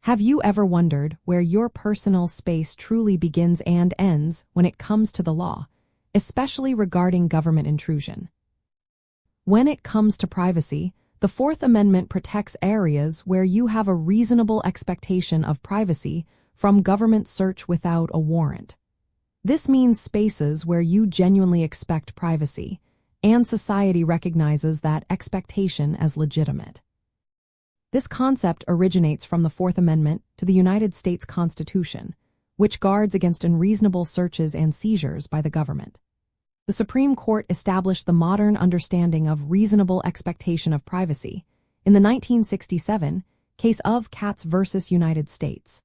Have you ever wondered where your personal space truly begins and ends when it comes to the law, especially regarding government intrusion? When it comes to privacy, the Fourth Amendment protects areas where you have a reasonable expectation of privacy from government search without a warrant. This means spaces where you genuinely expect privacy, and society recognizes that expectation as legitimate. This concept originates from the Fourth Amendment to the United States Constitution, which guards against unreasonable searches and seizures by the government. The Supreme Court established the modern understanding of reasonable expectation of privacy in the 1967 case of Katz versus United States.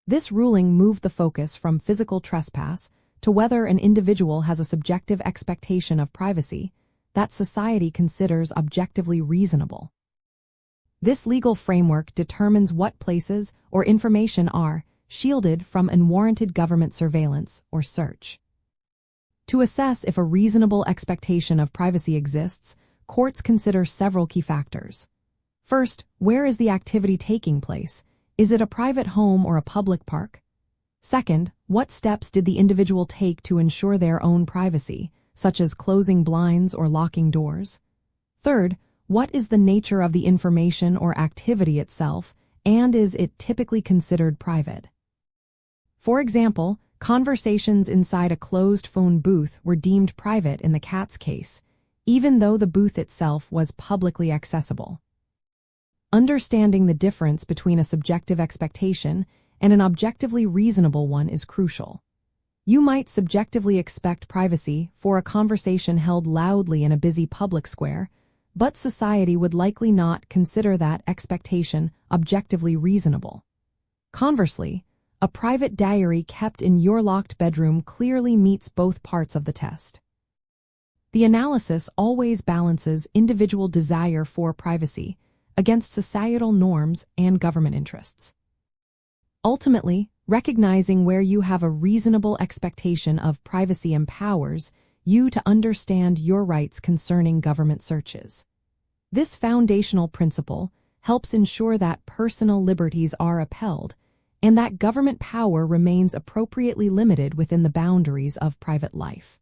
This ruling moved the focus from physical trespass to whether an individual has a subjective expectation of privacy that society considers objectively reasonable. This legal framework determines what places or information are shielded from unwarranted government surveillance or search. To assess if a reasonable expectation of privacy exists, courts consider several key factors. First, where is the activity taking place? Is it a private home or a public park? Second, what steps did the individual take to ensure their own privacy, such as closing blinds or locking doors? Third, what is the nature of the information or activity itself, and is it typically considered private? For example, conversations inside a closed phone booth were deemed private in the Katz case, even though the booth itself was publicly accessible. Understanding the difference between a subjective expectation and an objectively reasonable one is crucial. You might subjectively expect privacy for a conversation held loudly in a busy public square, but society would likely not consider that expectation objectively reasonable. Conversely, a private diary kept in your locked bedroom clearly meets both parts of the test. The analysis always balances individual desire for privacy against societal norms and government interests. Ultimately, recognizing where you have a reasonable expectation of privacy empowers you to understand your rights concerning government searches. This foundational principle helps ensure that personal liberties are upheld and that government power remains appropriately limited within the boundaries of private life.